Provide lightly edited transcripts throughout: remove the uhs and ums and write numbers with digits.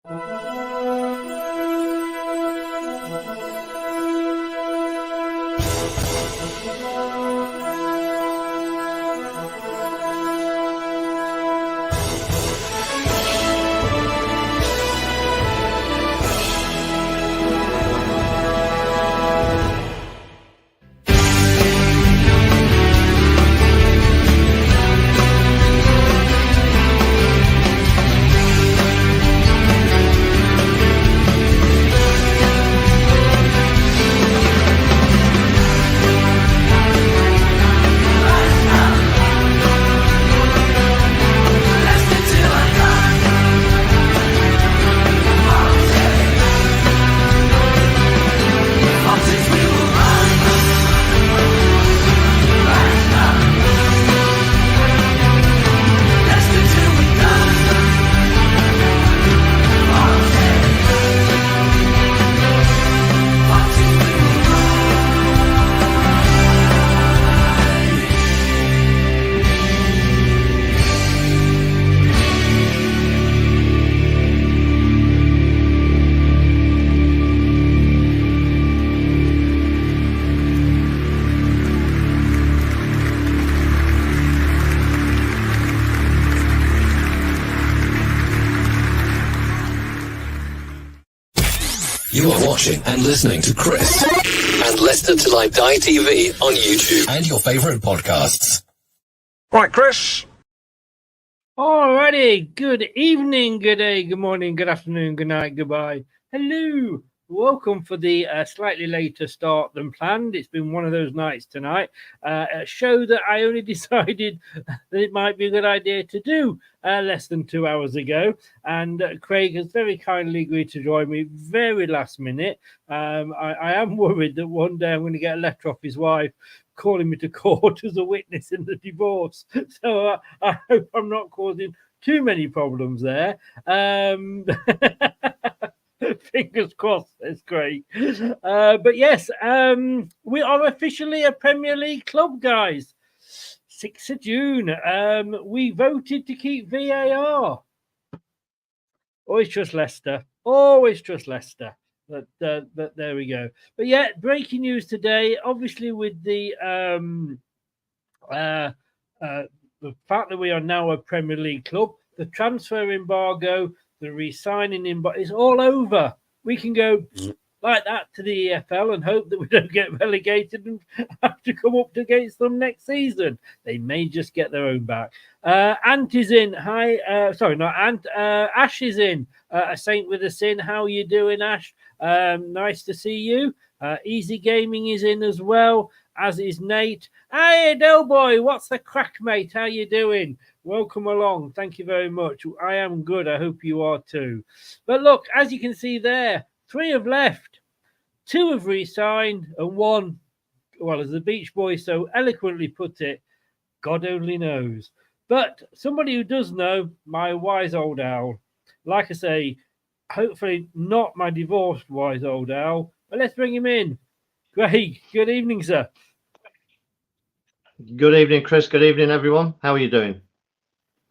You are watching and listening to Chris and Leicester Till I Die TV on YouTube and your favourite podcasts. Right, Chris. Alrighty. Good evening, good day, good morning, good afternoon, good night, goodbye. Hello. Welcome for the slightly later start than planned. It's been one of those nights tonight. A show that I only decided that it might be a good idea to do less than 2 hours ago. And Craig has very kindly agreed to join me very last minute. I am worried that one day I'm going to get a letter off his wife calling me to court as a witness in the divorce. So I hope I'm not causing too many problems there. Fingers crossed, that's great. But yes, we are officially a Premier League club, guys. 6th of June. We voted to keep VAR. Always trust Leicester. Always trust Leicester. But there we go. But yeah, breaking news today, obviously with the fact that we are now a Premier League club, the transfer embargo, the re-signing but it's all over. We can go like that to the EFL and hope that we don't get relegated and have to come up against them next season. They may just get their own back. Ant is in. Hi, sorry, not Ant. Ash is in. A saint with a sin. How are you doing, Ash? Nice to see you. Easy Gaming is in as well, as is Nate. Hey, Doughboy, what's the crack, mate? How you doing? Welcome along. Thank you very much. I am good. I hope you are too. But look, as you can see there, 3 have left. 2 have re-signed and 1, well, as the Beach Boy so eloquently put it, God only knows. But somebody who does know, my wise old owl. Like I say, hopefully not my divorced wise old owl, but let's bring him in. Greg, good evening, sir. Good evening, Chris. Good evening, everyone. How are you doing?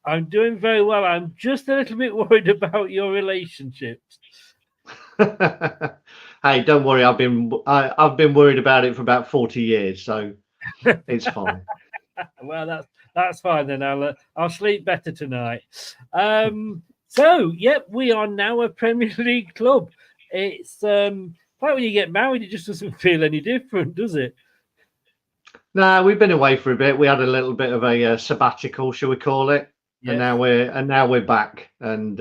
I'm doing very well. I'm just a little bit worried about your relationships. Hey, don't worry. I've been worried about it for about 40 years, so it's fine. Well, that's fine then. I'll sleep better tonight. So, yep, we are now a Premier League club. It's like when you get married, it just doesn't feel any different, does it? No, we've been away for a bit. We had a little bit of a sabbatical, shall we call it? Yes. And now we're back. And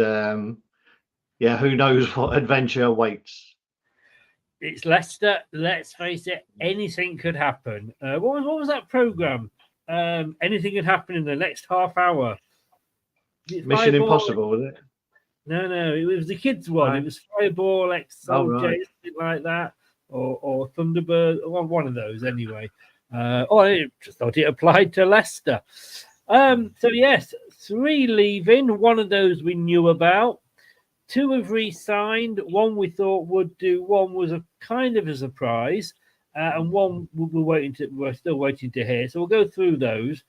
yeah, who knows what adventure awaits. It's Leicester. Let's face it, anything could happen. What was that program? Anything could happen in the next half hour. Mission Impossible, was it? No, it was the kids one. Right. It was Fireball, XOJ, something like that, or Thunderbird, or one of those anyway. I just thought it applied to Leicester. So yes, 3 leaving. 1 of those we knew about. 2 have re-signed. 1 we thought would do. 1 was a kind of a surprise, and 1 we're still waiting to hear. So we'll go through those.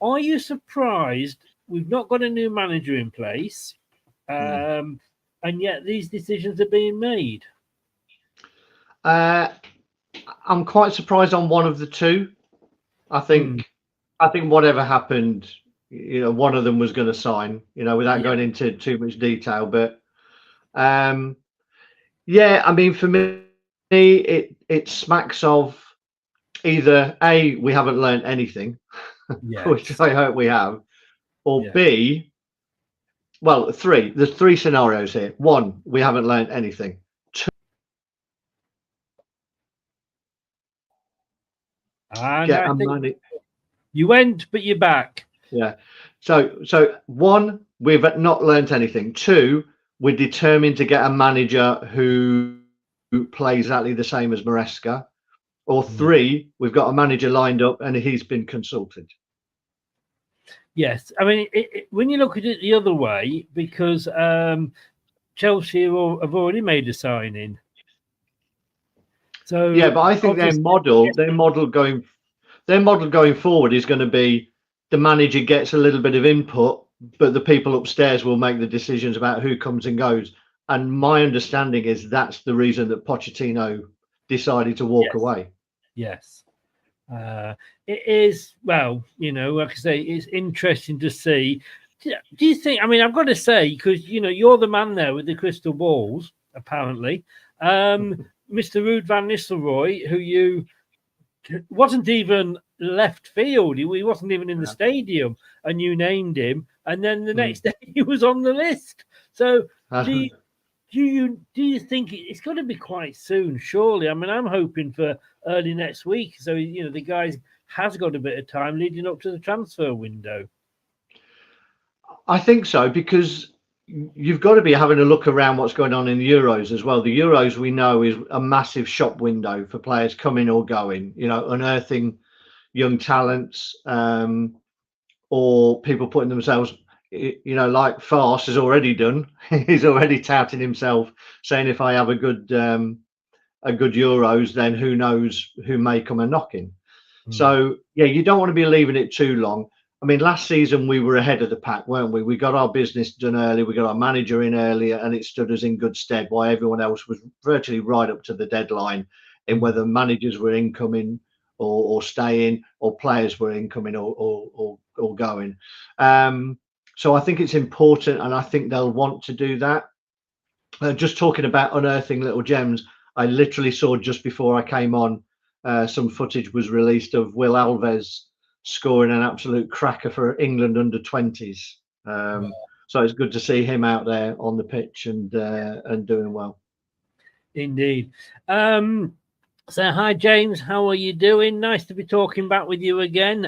Are you surprised we've not got a new manager in place? and yet these decisions are being made. I'm quite surprised on one of the two. I think whatever happened, one of them was going to sign, without going into too much detail. But yeah, I mean, for me, it smacks of either A, we haven't learned anything, which I hope we have, or B, well, there's three scenarios here. One, we haven't learned anything. Two, get money. You went, but you're back. Yeah. So one, we've not learnt anything. Two, we're determined to get a manager who plays exactly the same as Maresca. Or three, we've got a manager lined up and he's been consulted. Yes. I mean, when you look at it the other way, because Chelsea have already made a signing. So yeah, but I think their model going forward is going to be the manager gets a little bit of input, but the people upstairs will make the decisions about who comes and goes. And my understanding is that's the reason that Pochettino decided to walk away. Yes. It is, well, like I say, it's interesting to see. Do you think, I mean, I've got to say, because, you're the man there with the crystal balls, apparently. Mr. Ruud van Nistelrooy, who wasn't even left field. He wasn't even in the stadium, and you named him. And then the next day he was on the list. So do you think it's got to be quite soon? Surely. I mean, I'm hoping for early next week. So the guy has got a bit of time leading up to the transfer window. I think so, because you've got to be having a look around what's going on in the Euros as well. The Euros, we know, is a massive shop window for players coming or going, unearthing young talents, or people putting themselves, like Farce has already done. He's already touting himself, saying if I have a good Euros, then who knows who may come a knocking. So yeah, you don't want to be leaving it too long. I mean, last season we were ahead of the pack, weren't we? We got our business done early, we got our manager in earlier, and it stood us in good stead, while everyone else was virtually right up to the deadline in whether managers were incoming or staying, or players were incoming or going. So I think it's important, and I think they'll want to do that. Just talking about unearthing little gems, I literally saw just before I came on, some footage was released of Will Alves scoring an absolute cracker for England under 20s. So it's good to see him out there on the pitch and doing well. Indeed. So hi James, how are you doing? Nice to be talking back with you again.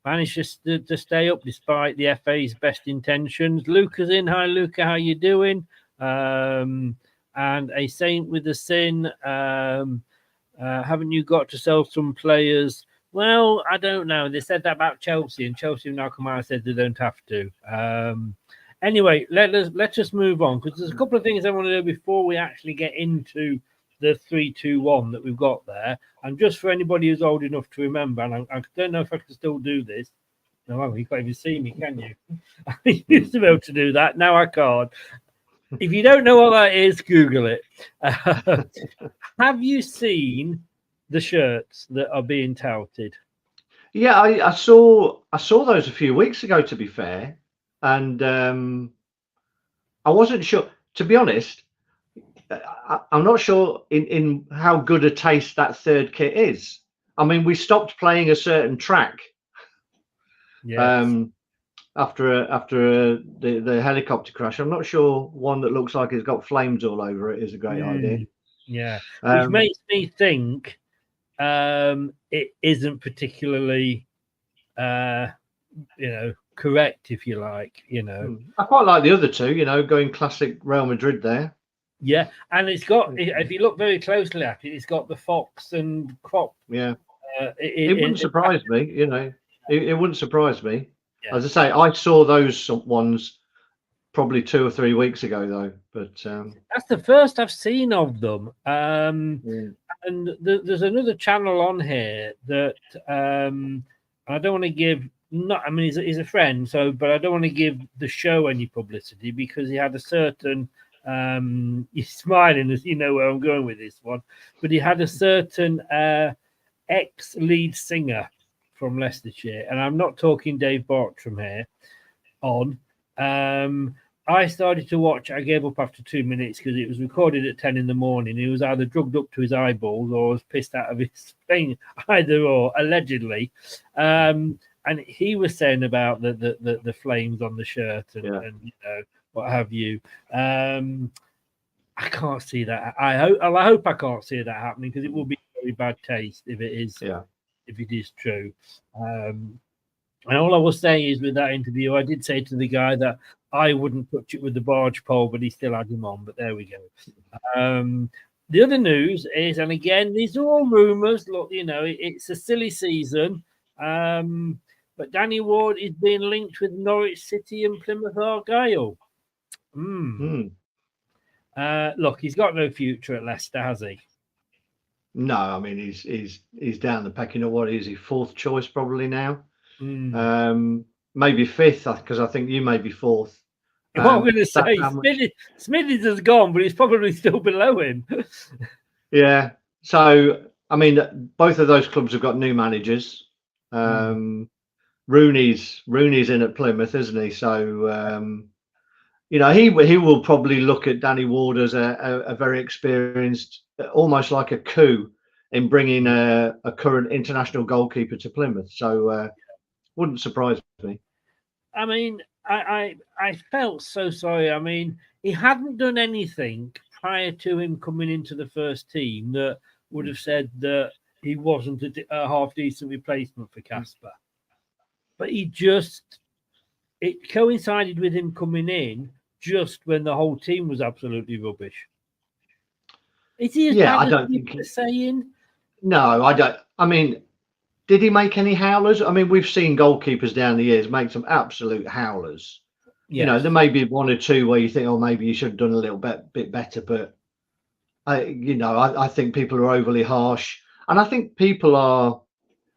Managed to stay up despite the FA's best intentions. Luca's in. Hi Luca, how you doing? And a Saint with a Sin. Haven't you got to sell some players? Well, I don't know. They said that about Chelsea, and Chelsea now come out and said they don't have to. Anyway, let's just move on, because there's a couple of things I want to do before we actually get into the 3-2-1 that we've got there. And just for anybody who's old enough to remember, and I don't know if I can still do this. No, you can't even see me, can you? I used to be able to do that. Now I can't. If you don't know what that is, Google it. Have you seen the shirts that are being touted? Yeah, I saw those a few weeks ago, to be fair, and I wasn't sure. To be honest, I'm not sure in how good a taste that third kit is. I mean, we stopped playing a certain track. Yes. After the helicopter crash. I'm not sure one that looks like it's got flames all over it is a great idea. Yeah, which makes me think it isn't particularly correct, if you like. I quite like the other two, going classic Real Madrid there. Yeah, and it's got, if you look very closely at it, it's got the fox and crop. Yeah, it wouldn't surprise me. It wouldn't surprise me. Yeah. As I say, I saw those ones probably 2 or 3 weeks ago, though. But that's the first I've seen of them. And there's another channel on here that I don't want to give. I mean, he's a friend, but I don't want to give the show any publicity, because he had a certain He's smiling as you know where I'm going with this one. But he had a certain ex-lead singer from Leicestershire, and I'm not talking Dave Bartram here, on. I started to watch. I gave up after 2 minutes because it was recorded at 10 in the morning. He was either drugged up to his eyeballs or was pissed out of his thing, either or, allegedly. And he was saying about the flames on the shirt and you know what have you. I can't see that. I hope I can't see that happening because it will be very bad taste if it is. If it is true. And all I was saying is with that interview, I did say to the guy that I wouldn't touch it with the barge pole, but he still had him on. But there we go. The other news is, and again, these are all rumours. Look, you know, it's a silly season. But Danny Ward is being linked with Norwich City and Plymouth Argyle. Look, he's got no future at Leicester, has he? No, I mean he's down the pecking order. Is he fourth choice probably now? Maybe fifth, because I think you may be fourth. What I'm going to say, Smithies has gone, but he's probably still below him. Yeah. So I mean, both of those clubs have got new managers. Rooney's in at Plymouth, isn't he? So you know, he will probably look at Danny Ward as a very experienced, almost like a coup in bringing a current international goalkeeper to Plymouth. So wouldn't surprise me. I mean, I felt so sorry. I mean, he hadn't done anything prior to him coming into the first team that would have said that he wasn't a half decent replacement for Casper. But it coincided with him coming in just when the whole team was absolutely rubbish. Is he as bad as people are saying? No, I don't. I mean, did he make any howlers? I mean, we've seen goalkeepers down the years make some absolute howlers. Yes. You know, there may be one or two where you think, oh, maybe you should have done a little bit better. But, I think people are overly harsh. And I think people are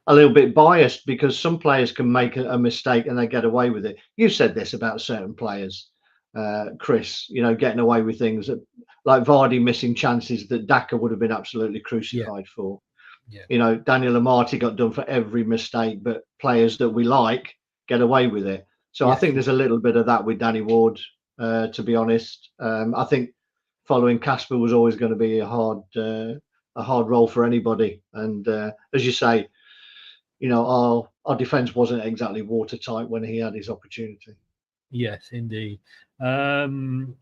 a little bit biased because some players can make a mistake and they get away with it. You said this about certain players, Chris, you know, getting away with things that, like Vardy missing chances that Daka would have been absolutely crucified for. Yeah. You know, Daniel Amati got done for every mistake, but players that we like get away with it. So I think there's a little bit of that with Danny Ward, to be honest. I think following Casper was always going to be a hard role for anybody. And as you say, you know, our defence wasn't exactly watertight when he had his opportunity. Yes, indeed. And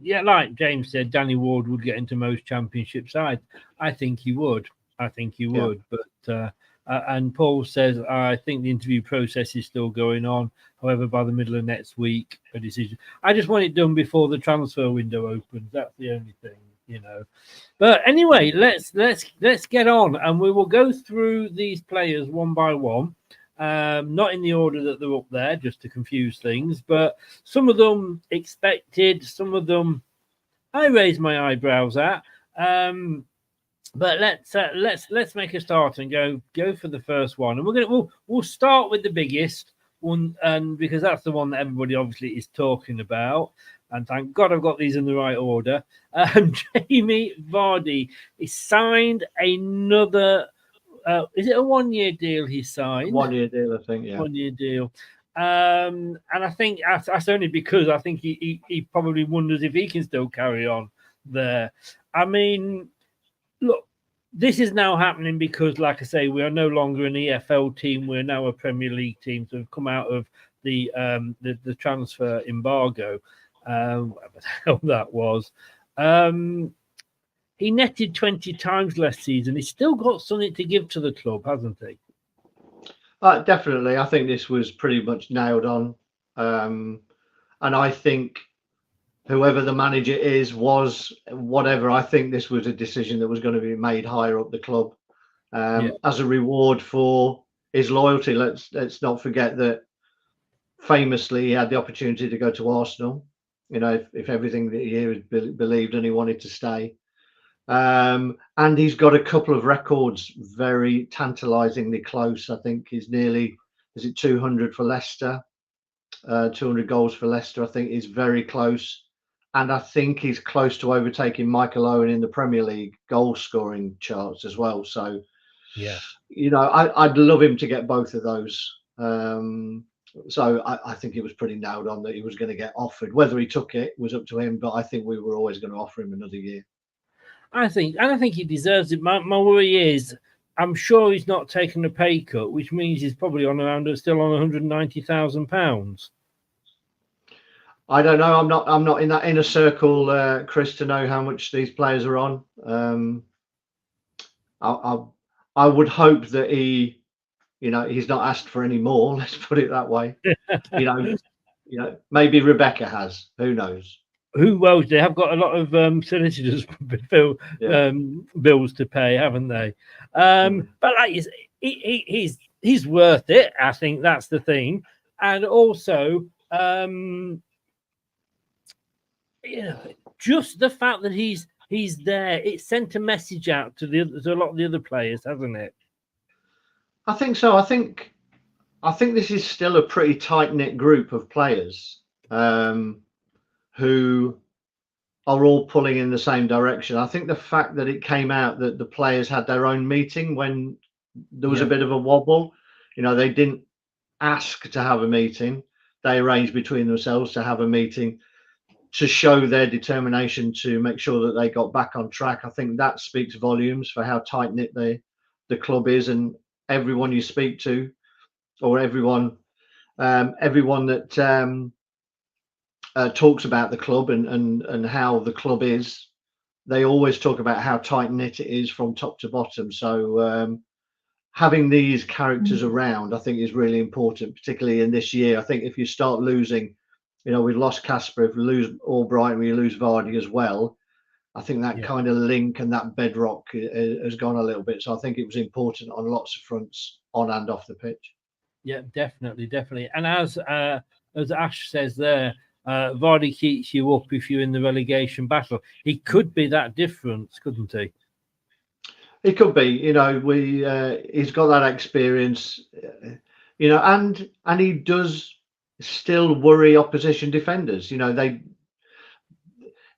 yeah, like James said, Danny Ward would get into most championship sides. I think he would. But and Paul says, I think the interview process is still going on. However, by the middle of next week, a decision. I just want it done before the transfer window opens. That's the only thing, you know. But anyway, let's get on, and we will go through these players one by one. Not in the order that they're up there, just to confuse things. But some of them expected, some of them I raised my eyebrows at. But let's make a start and go for the first one, and we'll start with the biggest one, and because that's the one that everybody obviously is talking about. And thank God I've got these in the right order. Jamie Vardy, he signed another. Is it a 1-year deal he signed? 1-year deal, I think. Yeah, 1-year deal. And I think that's only because I think he probably wonders if he can still carry on there. I mean, look, this is now happening because, like I say, we are no longer an EFL team. We're now a Premier League team. So we've come out of the transfer embargo, whatever the hell that was. He netted 20 times last season. He's still got something to give to the club, hasn't he? Definitely. I think this was pretty much nailed on. And I think whoever the manager was whatever, I think this was a decision that was going to be made higher up the club as a reward for his loyalty. Let's not forget that famously he had the opportunity to go to Arsenal, you know, if everything that he was believed and he wanted to stay. And he's got a couple of records very tantalizingly close. I think he's nearly, is it 200 for Leicester? 200 goals for Leicester, I think, is very close. and I think he's close to overtaking Michael Owen in the Premier League goal scoring charts as well. So, yeah, I'd love him to get both of those. So I think it was pretty nailed on that he was going to get offered. Whether he took it was up to him, but I think we were always going to offer him another year. I think he deserves it. My worry is, I'm sure he's not taking a pay cut, which means he's probably still on £190,000. I don't know. I'm not in that inner circle, Chris, to know how much these players are on. I would hope that he's not asked for any more. Let's put it that way. Maybe Rebecca has. Who knows? Who knows? They have got a lot of solicitors bills to pay, haven't they? But he's worth it. I think that's the thing, and also, just the fact that he's there, it sent a message out to a lot of the other players, hasn't it? I think so. I think this is still a pretty tight-knit group of players who are all pulling in the same direction. I think the fact that it came out that the players had their own meeting when there was a bit of a wobble, they didn't ask to have a meeting. They arranged between themselves to have a meeting to show their determination to make sure that they got back on track. I think that speaks volumes for how tight-knit the club is, and everyone you speak to, or everyone that talks about the club and how the club is, they always talk about how tight-knit it is from top to bottom. So having these characters around, I think, is really important, particularly in this year. I think if you start losing, we've lost Casper, if we lose Albright, we lose Vardy as well, I think that kind of link and that bedrock has gone a little bit. So I think it was important on lots of fronts, on and off the pitch. Yeah, definitely. And as Ash says there, Vardy keeps you up if you're in the relegation battle. He could be that difference, couldn't he? He could be. He's got that experience, and he does still worry opposition defenders.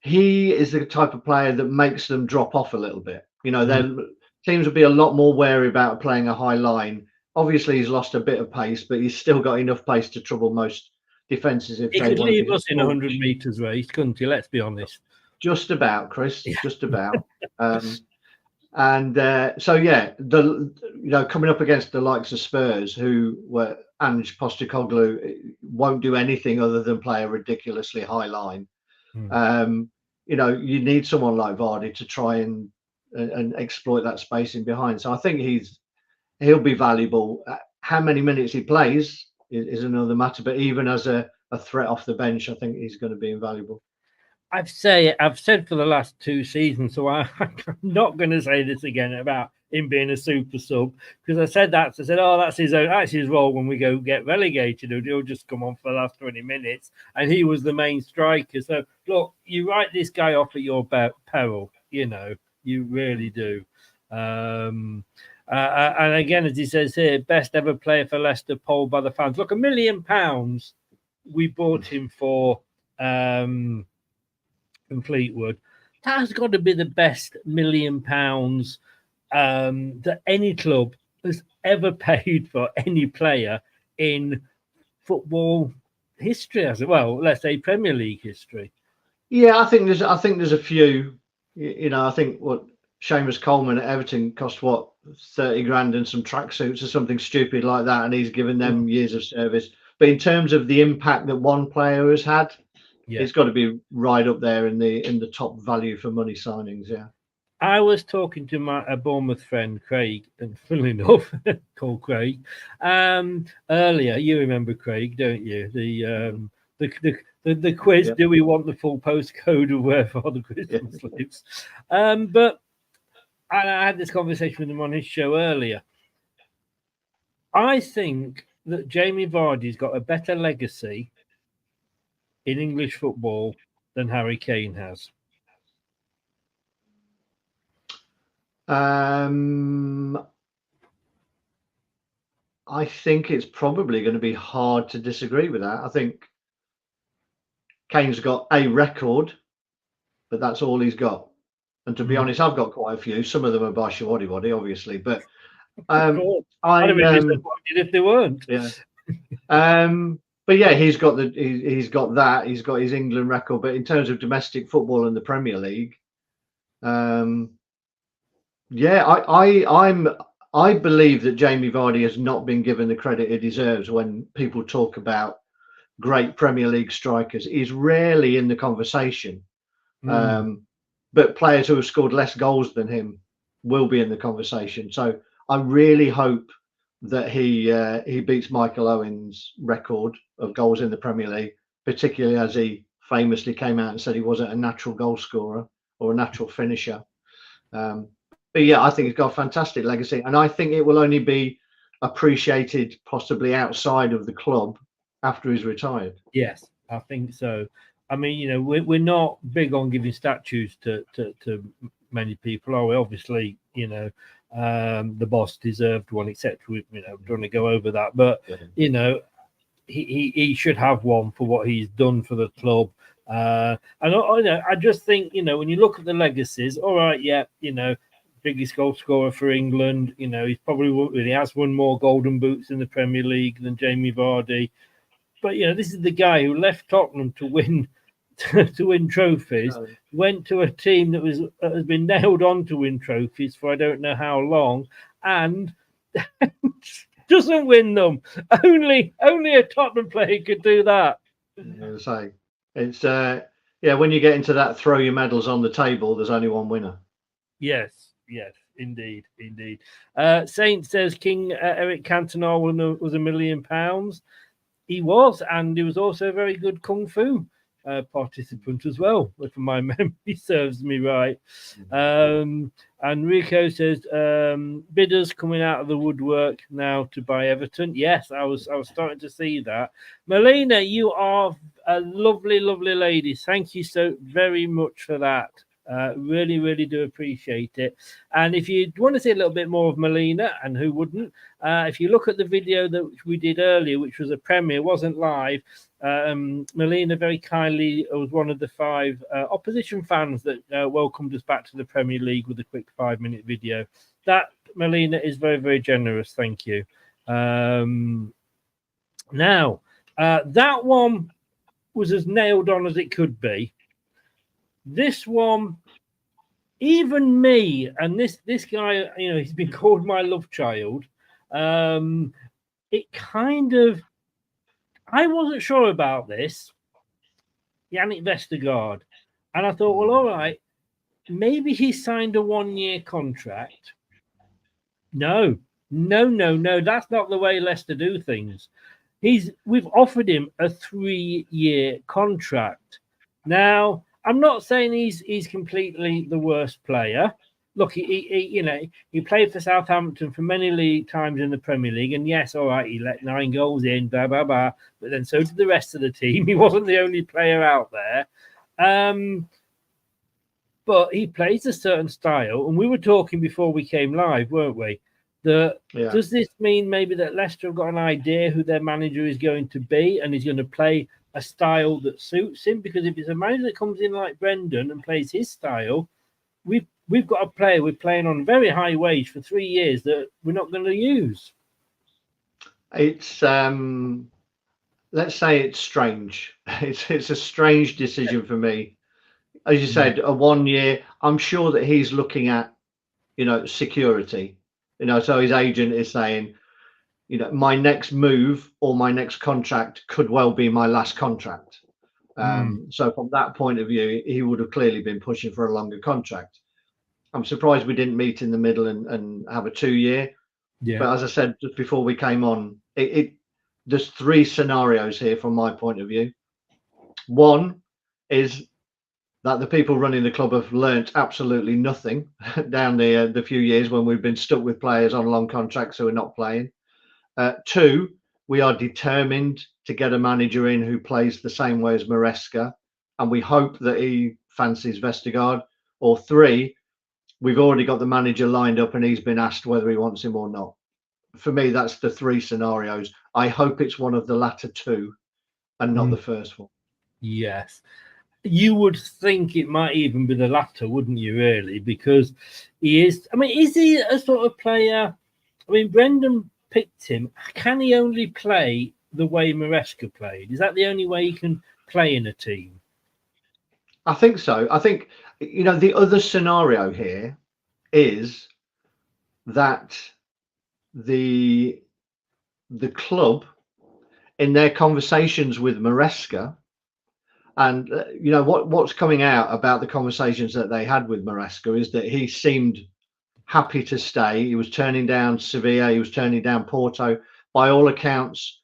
He is the type of player that makes them drop off a little bit. Teams will be a lot more wary about playing a high line. Obviously, he's lost a bit of pace, but he's still got enough pace to trouble most defences. If he could leave us in 100 metres race, couldn't he? Let's be honest. Just about, Chris. Yeah. Just about. Coming up against the likes of Spurs, who were Ange Postecoglou won't do anything other than play a ridiculously high line. You need someone like Vardy to try and exploit that space in behind. So I think he'll be valuable. How many minutes he plays is another matter, but even as a threat off the bench, I think he's going to be invaluable. I've said for the last 2 seasons, so I'm not going to say this again about him being a super sub, because I said, that's his role when we get relegated. He'll just come on for the last 20 minutes, and he was the main striker. So look, you write this guy off at your peril, you really do. And again, as he says here, best ever player for Leicester polled by the fans. Look, £1 million we bought him for from Fleetwood. That's got to be the best £1 million that any club has ever paid for any player in football history, as well. Let's say Premier League history. Yeah, I think there's a few. I think what Seamus Coleman at Everton cost 30 grand and some tracksuits or something stupid like that, and he's given them years of service. But in terms of the impact that one player has had, it's got to be right up there in the top value for money signings. Yeah. I was talking to my Bournemouth friend Craig, and funnily enough, called Craig, earlier. You remember Craig, don't you? The quiz. Yeah. Do we want the full postcode of where Father Christmas lives? But I had this conversation with him on his show earlier. I think that Jamie Vardy's got a better legacy in English football than Harry Kane has. I think it's probably going to be hard to disagree with that. I think Kane's got a record but that's all he's got. And to be honest, I've got quite a few. Some of them are by Shawaddy, obviously, but I'd have been disappointed if they weren't. Yeah. But yeah, he's got that. He's got his England record. But in terms of domestic football and the Premier League, yeah, I believe that Jamie Vardy has not been given the credit he deserves when people talk about great Premier League strikers. He's rarely in the conversation. But players who have scored less goals than him will be in the conversation. So I really hope that he beats Michael Owen's record of goals in the Premier League, particularly as he famously came out and said he wasn't a natural goal scorer or a natural finisher. But yeah, I think he's got a fantastic legacy, and I think it will only be appreciated possibly outside of the club after he's retired. Yes, I think so. I mean, you know, we're not big on giving statues to many people, are we? Obviously, you know, the boss deserved one, etc. We, you know, don't want to go over that, but you know, he should have one for what he's done for the club. And I just think, you know, when you look at the legacies, all right, yeah, you know, biggest goal scorer for England. You know, he has won more Golden Boots in the Premier League than Jamie Vardy. But you know, this is the guy who left Tottenham to win trophies. Went to a team that has been nailed on to win trophies for I don't know how long, and doesn't win them. Only a Tottenham player could do that. So it's yeah. When you get into that, throw your medals on the table. There's only one winner. Yes, indeed. Saint says King Eric Cantona was £1 million. He was, and he was also a very good kung fu participant as well, if my memory serves me right. And Rico says bidders coming out of the woodwork now to buy Everton. Yes, I was starting to see that. Melina, you are a lovely lady. Thank you so very much for that. Really do appreciate it. And if you want to see a little bit more of Melina, and who wouldn't, if you look at the video that we did earlier, which was a premiere, wasn't live, Melina very kindly was one of the 5 opposition fans that welcomed us back to the Premier League with a quick 5-minute video. That, Melina, is very generous. Thank you. Now, that one was as nailed on as it could be. This one, even me, and this guy, you know, he's been called my love child. It kind of, I wasn't sure about this. Yannick Vestergaard. And I thought, well, all right, maybe he signed a 1-year contract. No. That's not the way Leicester do things. We've offered him a 3-year contract. Now, I'm not saying he's completely the worst player. Look, he played for Southampton for many times in the Premier League, and yes, all right, he let 9 goals in, blah blah blah. But then so did the rest of the team. He wasn't the only player out there, but he plays a certain style. And we were talking before we came live, weren't we? Does this mean maybe that Leicester have got an idea who their manager is going to be, and he's going to play a style that suits him? Because if it's a manager that comes in like Brendan and plays his style, we've got a player we're playing on very high wage for 3 years that we're not going to use. It's let's say it's strange. It's a strange decision for me. As you said, a 1 year. I'm sure that he's looking at, you know, security. You know, so his agent is saying, you know, my next move or my next contract could well be my last contract. So from that point of view, he would have clearly been pushing for a longer contract. I'm surprised we didn't meet in the middle and have a 2-year. Yeah. But as I said just before we came on, there's 3 scenarios here from my point of view. One is that the people running the club have learnt absolutely nothing down the few years when we've been stuck with players on long contracts who are not playing. 2, we are determined to get a manager in who plays the same way as Maresca, and we hope that he fancies Vestergaard. Or 3, we've already got the manager lined up and he's been asked whether he wants him or not. For me, that's the 3 scenarios. I hope it's one of the latter 2 and not the first one. Yes. you would think it might even be the latter, wouldn't you, really? Because he is, I mean, is he a sort of player? I mean, Brendan picked him. Can he only play the way Maresca played? Is that the only way he can play in a team? I think so. I think, the other scenario here is that the club, in their conversations with Maresca, and what's coming out about the conversations that they had with Maresca is that he seemed happy to stay. He was turning down Sevilla, he was turning down Porto. By all accounts,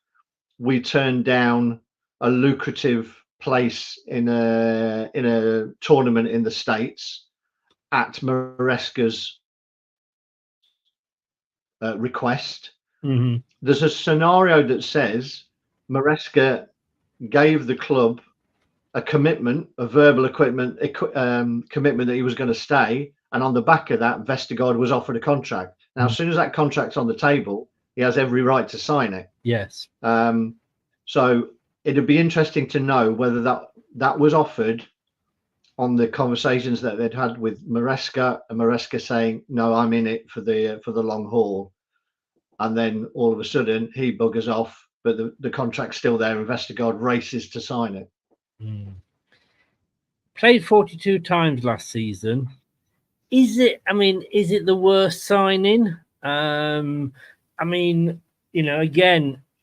we turned down a lucrative place in a tournament in the States at Maresca's request. Mm-hmm. There's a scenario that says Maresca gave the club a commitment, a verbal commitment that he was going to stay, and on the back of that, Vestergaard was offered a contract. Now, as soon as that contract's on the table, he has every right to sign it. Yes. So it'd be interesting to know whether that was offered on the conversations that they'd had with Maresca, and Maresca saying, "No, I'm in it for the long haul," and then all of a sudden he buggers off, but the contract's still there, and Vestergaard races to sign it. Played 42 times last season. Is it the worst signing? Again,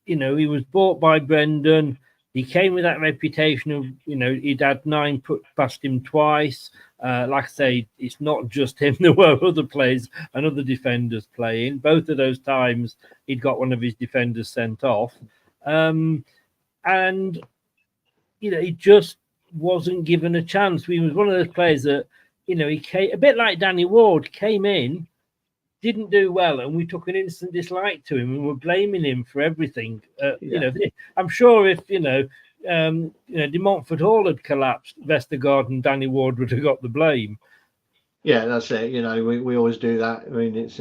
he was bought by Brendan. He came with that reputation of, he'd had 9 put past him twice. Like I say, it's not just him. There were other players and other defenders playing. Both of those times, he'd got one of his defenders sent off. He just wasn't given a chance. He was one of those players that, he came, a bit like Danny Ward, came in, didn't do well, and we took an instant dislike to him and were blaming him for everything. I'm sure if De Montfort Hall had collapsed, Vestergaard and Danny Ward would have got the blame. Yeah, that's it. We always do that. I mean, it's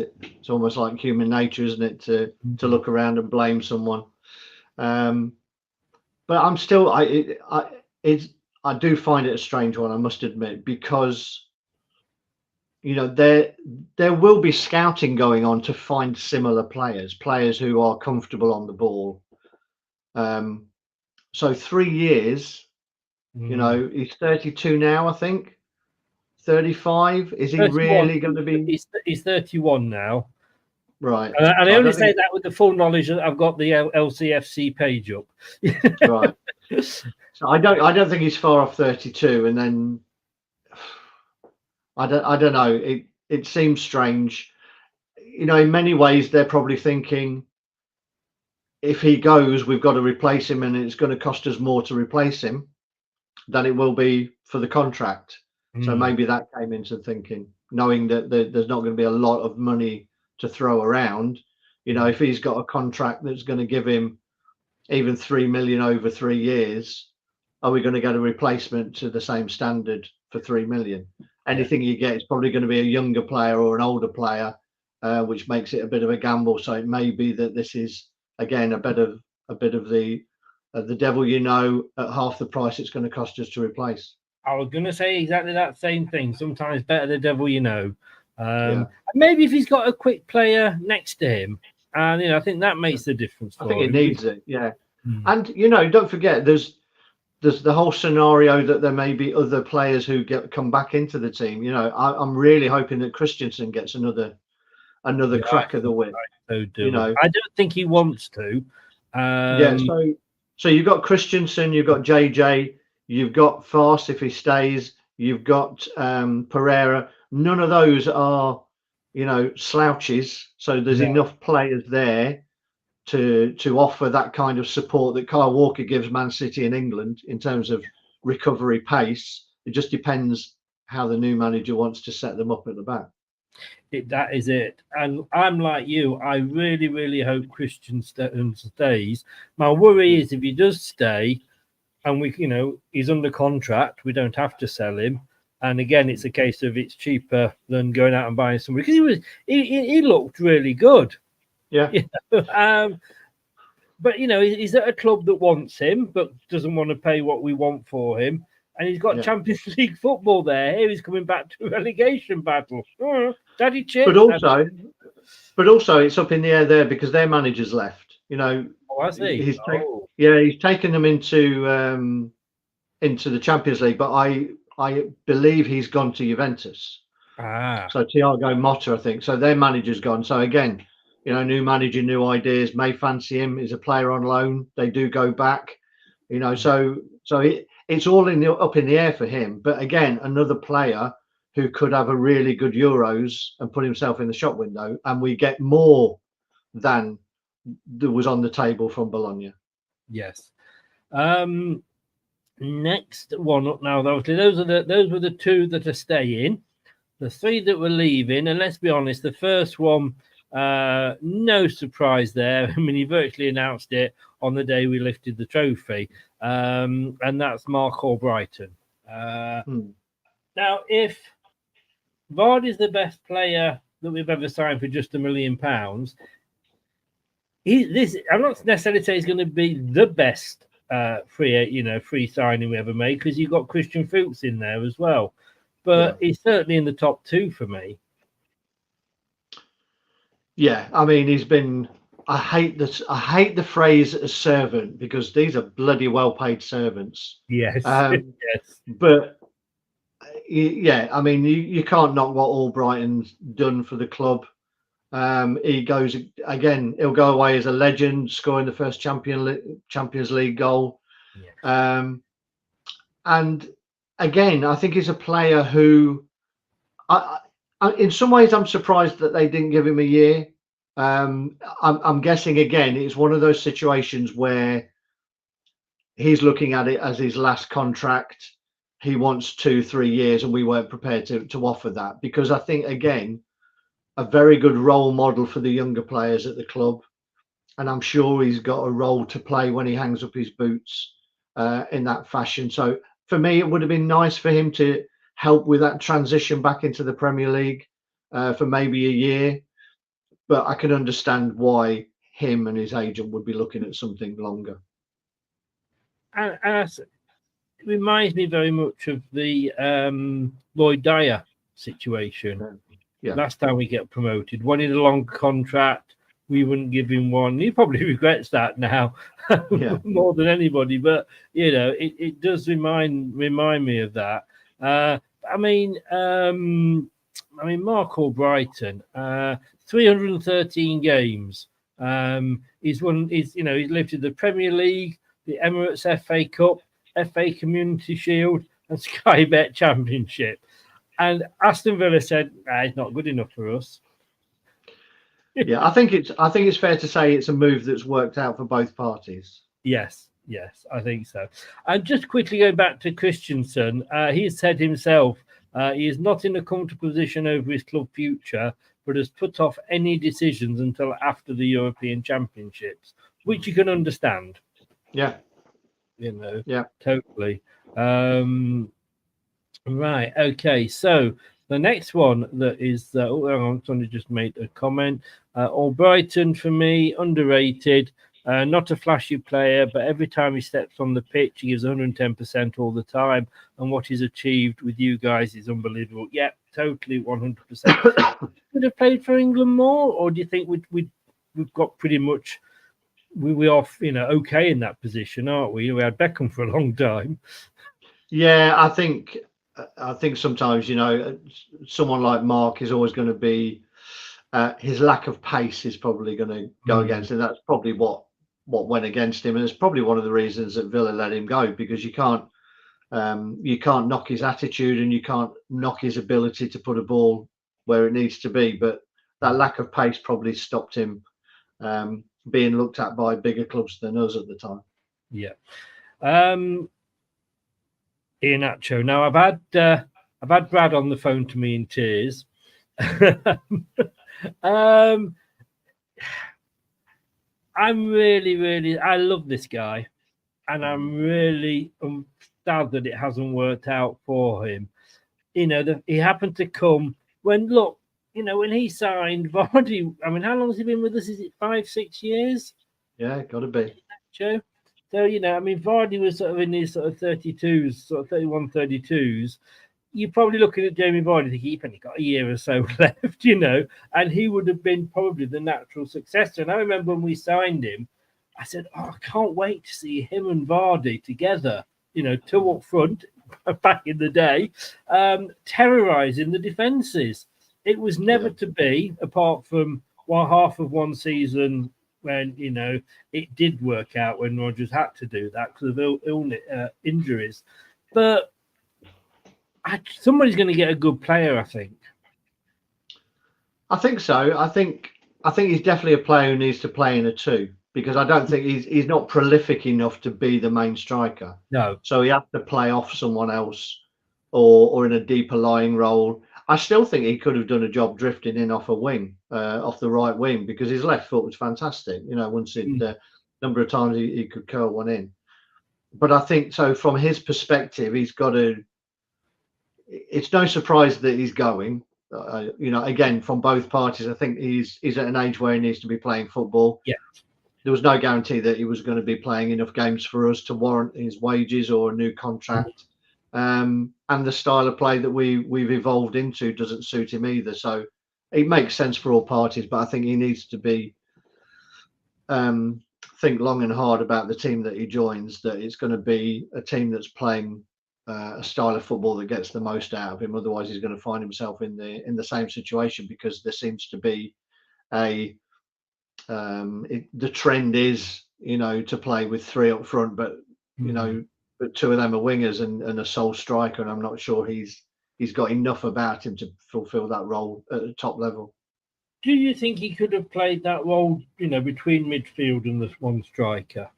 almost like human nature, isn't it, to look around and blame someone. But I'm still, I do find it a strange one, I must admit, because there will be scouting going on to find similar players who are comfortable on the ball. So 3 years, he's 32 now, I think. 35. Is he 31. Really going to be? He's 31 now. Right. And I only say that with the full knowledge that I've got the LCFC page up. Right. So I don't think he's far off 32, and then I don't know. It seems strange. In many ways, they're probably thinking, if he goes, we've got to replace him, and it's going to cost us more to replace him than it will be for the contract. So maybe that came into thinking, knowing that there's not going to be a lot of money to throw around. If he's got a contract that's going to give him even 3 million over 3 years, are we going to get a replacement to the same standard for 3 million? Anything you get is probably going to be a younger player or an older player, which makes it a bit of a gamble. So it may be that this is again a bit of the devil at half the price it's going to cost us to replace. I was going to say exactly that same thing. Sometimes better the devil Maybe if he's got a quick player next to him, and I think that makes the difference. I think it needs it, yeah. And don't forget, there's the whole scenario that there may be other players who come back into the team. I'm really hoping that Christensen gets another crack of the whip. I don't think he wants to. So you've got Christensen, you've got JJ, you've got Farce if he stays, you've got Pereira. None of those are slouches. So there's enough players there to offer that kind of support that Kyle Walker gives Man City in England in terms of recovery pace. It just depends how the new manager wants to set them up at the back. That is it. And I'm like you. I really, really hope Christian stays. My worry is if he does stay and he's under contract, we don't have to sell him. And again, it's a case of it's cheaper than going out and buying somebody, because he looked really good. Yeah. But he's at a club that wants him but doesn't want to pay what we want for him. and he's got Champions League football there. Here he's coming back to a relegation battle. Daddy Chip. But also, it's up in the air there because their manager's left. You know, has he? He's taken them into the Champions League, but I believe he's gone to Juventus. So Thiago Motta, I think. So their manager's gone. So again, you know, new manager, new ideas. May fancy him. He's a player on loan. They do go back. You know, so it's all up in the air for him. But again, another player who could have a really good Euros and put himself in the shop window, and we get more than that was on the table from Bologna. Yes. Next one up now. Those were the two that are staying. The three that were leaving, and let's be honest, the first one, no surprise there. I mean, he virtually announced it on the day we lifted the trophy, and that's Mark Albrighton. Now, if Vardy's the best player that we've ever signed for just £1 million, I'm not necessarily saying he's going to be the best free signing we ever made, because you've got Christian Fuchs in there as well. But he's certainly in the top two for me. Yeah, I mean, he's been. I hate the phrase a servant, because these are bloody well-paid servants. Yes, yes. But yeah, I mean, you can't knock what Albrighton's done for the club. He goes again. He'll go away as a legend, scoring the first Champions League goal. Yeah. And again, I think he's a player who, in some ways, I'm surprised that they didn't give him a year. I'm guessing again, it's one of those situations where he's looking at it as his last contract. He wants 2-3 years, and we weren't prepared to offer that, because I think again, a very good role model for the younger players at the club, and I'm sure he's got a role to play when he hangs up his boots in that fashion. So for me, it would have been nice for him to help with that transition back into the Premier League for maybe a year. But I can understand why him and his agent would be looking at something longer. And it reminds me very much of the Lloyd Dyer situation. Yeah. Last time we get promoted, wanted a long contract, we wouldn't give him one. He probably regrets that now more than anybody. But you know, it does remind me of that. I mean, Mark Albrighton, 313 games. He's lifted the Premier League, the Emirates FA Cup, FA Community Shield, and Sky Bet Championship. And Aston Villa said, it's not good enough for us. Yeah, I think it's fair to say it's a move that's worked out for both parties. Yes, I think so. And just quickly going back to Christensen, he said himself he is not in a comfortable position over his club future, but has put off any decisions until after the European Championships, which you can understand. Yeah. You know, totally. Right. Okay. So the next one that is, I'm trying to just make a comment. Albrighton, for me, underrated. Not a flashy player, but every time he steps on the pitch, he gives 110% all the time. And what he's achieved with you guys is unbelievable. Yeah, totally 100%. Could have played for England more, or do you think we've got pretty much we are okay in that position, aren't we? We had Beckham for a long time. Yeah, I think sometimes someone like Mark is always going to be his lack of pace is probably going to go against him. That's probably what went against him, and it's probably one of the reasons that Villa let him go, because you can't knock his attitude and you can't knock his ability to put a ball where it needs to be, but that lack of pace probably stopped him being looked at by bigger clubs than us at the time. Yeah. Iheanacho. Now I've had Brad on the phone to me in tears. I'm really I love this guy, and I'm really sad that it hasn't worked out for him. He happened to come when he signed Vardy. I mean, how long has he been with us? Is it 5-6 years? Yeah, gotta be. Joe? So, I mean, Vardy was sort of in his sort of 32s, sort of 31, 32s. You're probably looking at Jamie Vardy thinking he's only got a year or so left, and he would have been probably the natural successor. And I remember when we signed him, I said, I can't wait to see him and Vardy together, two up front back in the day, terrorising the defences. It was never to be, apart from half of one season when, it did work out when Rodgers had to do that because of injuries. But somebody's going to get a good player, I think. I think so. I think he's definitely a player who needs to play in a two, because I don't think he's not prolific enough to be the main striker. No. So he has to play off someone else or in a deeper lying role. I still think he could have done a job drifting in off a wing, off the right wing, because his left foot was fantastic. Once it number of times he could curl one in. But I think so from his perspective, he's got to. It's no surprise that he's going. Again, from both parties, I think he's at an age where he needs to be playing football. Yeah. There was no guarantee that he was going to be playing enough games for us to warrant his wages or a new contract. And the style of play that we've evolved into doesn't suit him either. So it makes sense for all parties, but I think he needs to be think long and hard about the team that he joins, that it's going to be a team that's playing a style of football that gets the most out of him. Otherwise, he's going to find himself in the same situation, because there seems to be the trend is to play with three up front, but but two of them are wingers and a sole striker, and I'm not sure he's got enough about him to fulfil that role at the top level. Do you think he could have played that role, between midfield and the one striker?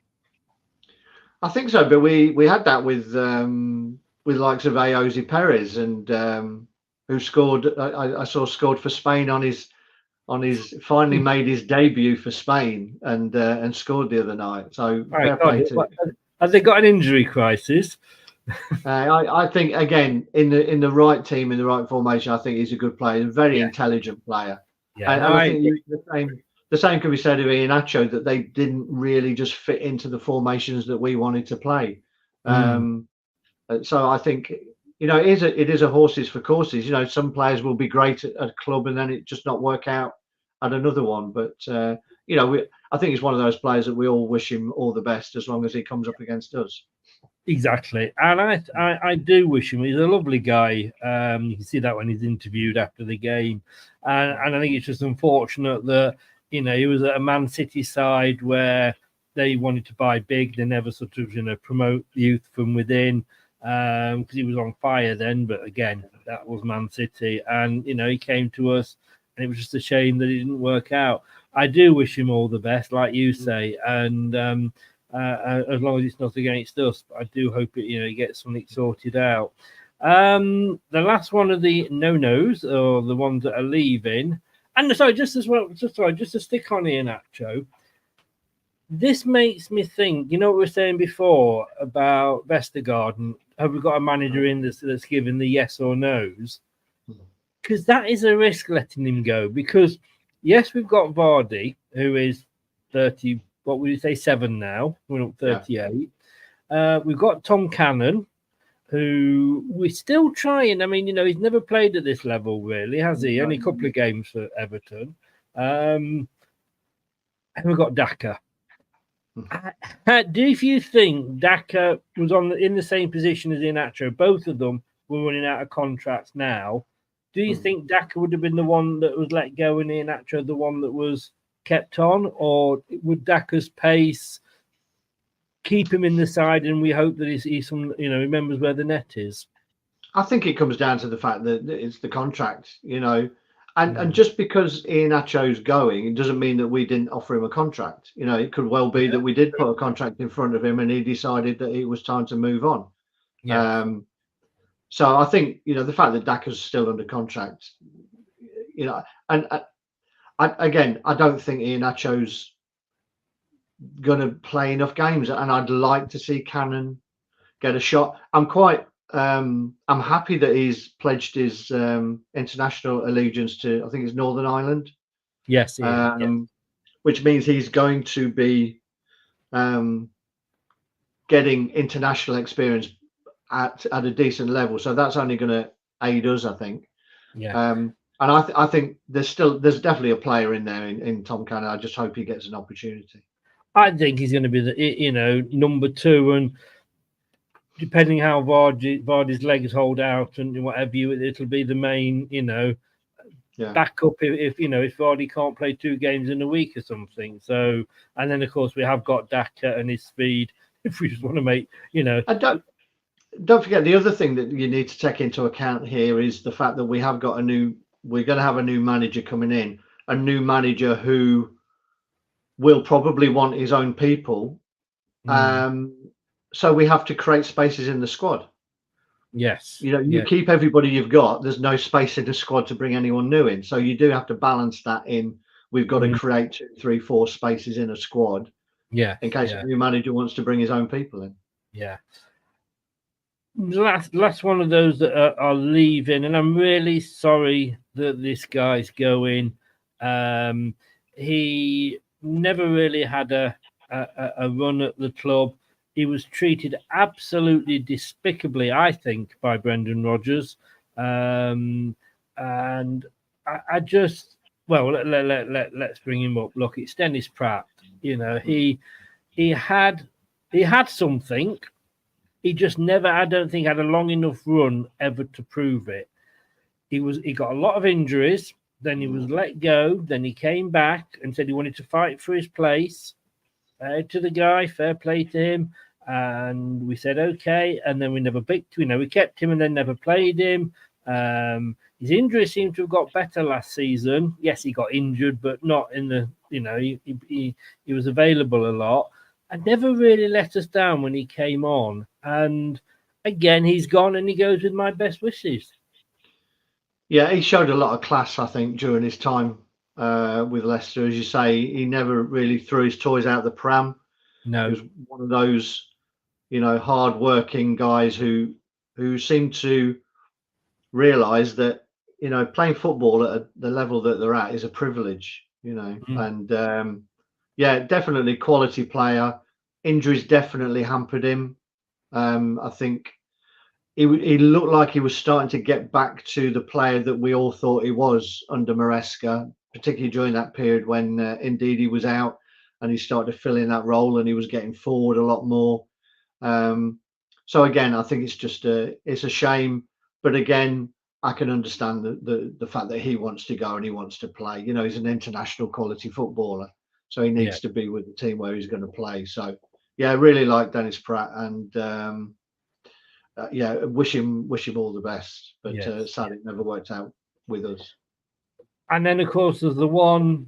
I think so, but we had that with likes of Jose Perez, and who scored. I saw scored for Spain on his finally made his debut for Spain and scored the other night. So fair play to. Have they got an injury crisis? I think again in the right team, in the right formation, I think he's a good player, a very intelligent player. Yeah, and I think the same can be said of Iheanacho, that they didn't really just fit into the formations that we wanted to play. So I think it is a horses for courses. Some players will be great at a club and then it just not work out at another one. But I think he's one of those players that we all wish him all the best as long as he comes up against us. Exactly, and I do wish him. He's a lovely guy. You can see that when he's interviewed after the game, and I think it's just unfortunate that he was at a Man City side where they wanted to buy big. They never sort of promote youth from within, because he was on fire then. But again, that was Man City, and he came to us, and it was just a shame that it didn't work out. I do wish him all the best, like you say, and as long as it's not against us. But I do hope he gets something sorted out. The last one of the no-nos, or the ones that are leaving, and sorry, just to stick on Iheanacho, this makes me think. What we were saying before about Vestergaard, and have we got a manager in that's given the yes or no's? Because that is a risk letting him go. Because yes, we've got Vardy, who is 30. What would you say, 7 now? We're up 38. Yeah. We've got Tom Cannon, who we're still trying. I mean, he's never played at this level, really, has he? Only a couple of games for Everton. And we've got Daka. Do you think Daka was in the same position as Iheanacho? Both of them were running out of contracts now. Do you think Daka would have been the one that was let go and Iheanacho the one that was kept on, or would Daka's pace keep him in the side and we hope that he's remembers where the net is? I think it comes down to the fact that it's the contract, and just because Iheanacho's going, it doesn't mean that we didn't offer him a contract. It could well be that we did put a contract in front of him and he decided that it was time to move on. Yeah. So I think the fact that Daka's still under contract, and I don't think Iheanacho's going to play enough games, and I'd like to see Cannon get a shot. I'm happy that he's pledged his international allegiance to, I think it's Northern Ireland. Yes, which means he's going to be getting international experience at a decent level. So that's only going to aid us, I think. Yeah. And I think there's definitely a player in there in Tom Cannon. I just hope he gets an opportunity. I think he's going to be the number 2, and depending how Vardy's legs hold out and whatever it'll be the main backup if Vardy can't play 2 games in a week or something. So, and then of course we have got Daka and his speed. If we just want to make And don't forget the other thing that you need to take into account here is the fact that we're going to have a new manager coming in, a new manager who will probably want his own people. So we have to create spaces in the squad. Yes. You keep everybody you've got. There's no space in the squad to bring anyone new in. So you do have to balance that in. We've got to create 2, 3, 4 spaces in a squad. Yeah. In case a new manager wants to bring his own people in. Yeah. Last one of those that are leaving, and I'm really sorry that this guy's going. He never really had a run at the club. He was treated absolutely despicably, I think, by Brendan Rodgers, and I just let's bring him up. Look, it's Dennis Praet. He had something. He just never, I don't think, had a long enough run ever to prove it. He got a lot of injuries. Then he was let go. Then he came back and said he wanted to fight for his place. To the guy, fair play to him. And we said, okay. And then we never picked, we kept him and then never played him. His injuries seemed to have got better last season. Yes, he got injured, but not in the, he was available a lot. And never really let us down when he came on. And again, he's gone and he goes with my best wishes. Yeah, he showed a lot of class, I think, during his time with Leicester. As you say, he never really threw his toys out the pram. No. He was one of those, hard-working guys who seemed to realise that, playing football at the level that they're at is a privilege, and definitely quality player. Injuries definitely hampered him. I think he looked like he was starting to get back to the player that we all thought he was under Maresca, particularly during that period when Ndidi was out and he started to fill in that role and he was getting forward a lot more. So again, I think it's a shame, but again, I can understand the fact that he wants to go and he wants to play. He's an international quality footballer, so he needs to be with the team where he's going to play. So yeah, I really like Dennis Praet, and wish him all the best. But sadly, it never worked out with us. And then, of course, there's the one: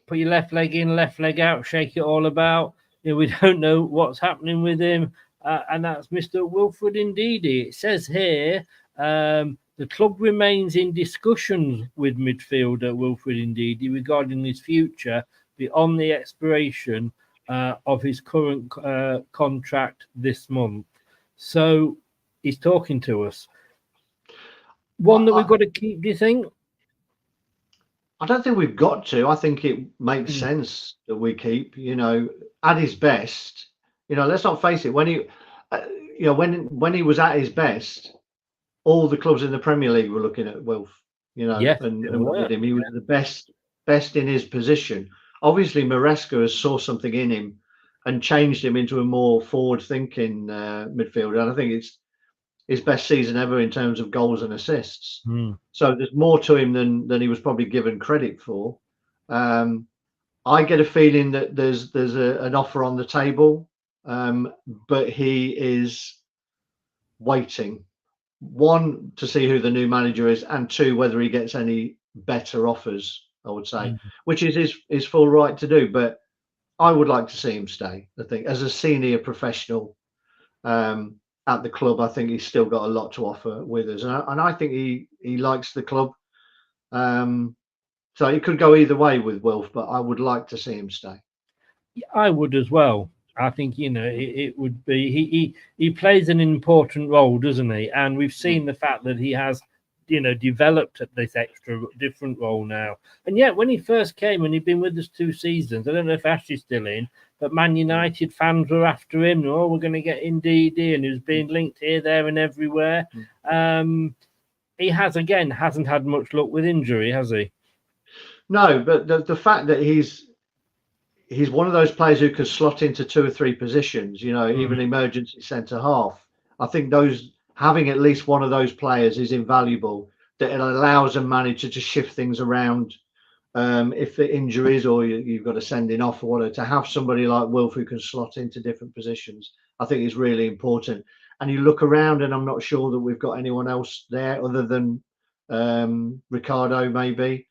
put your left leg in, left leg out, shake it all about. We don't know what's happening with him, and that's Mr. Wilfred Ndidi. It says here the club remains in discussions with midfielder Wilfred Ndidi regarding his future beyond the expiration of his current contract this month. So he's talking to us. One that we've got to keep, do you think? I don't think we've got to. I think it makes sense that we keep, at his best. Let's not face it. When he, when he was at his best, all the clubs in the Premier League were looking at Wilf, and wanted him. He was the best in his position. Obviously, Maresca has saw something in him and changed him into a more forward-thinking midfielder. And I think it's his best season ever in terms of goals and assists. So there's more to him than he was probably given credit for. I get a feeling that there's an offer on the table, but he is waiting. One, to see who the new manager is, and two, whether he gets any better offers, I would say, which is his full right to do. But I would like to see him stay. I think as a senior professional at the club, I think he's still got a lot to offer with us, and I think he likes the club. So it could go either way with Wilf, but I would like to see him stay. I would as well. I think it would be he plays an important role, doesn't he? And we've seen the fact that he has developed at this extra different role now. And yet, when he first came, and he'd been with us 2 seasons, I don't know if Ashley's still in, but Man United fans were after him. Oh, we're going to get Ndidi, and he was being linked here, there, and everywhere. He hasn't had much luck with injury, has he? No, but the fact that he's one of those players who can slot into 2 or 3 positions, even emergency centre half. I think having at least one of those players is invaluable. That it allows a manager to shift things around if the injuries or you've got to send in off or whatever. To have somebody like Wilf who can slot into different positions, I think is really important. And you look around, and I'm not sure that we've got anyone else there other than Ricardo, maybe.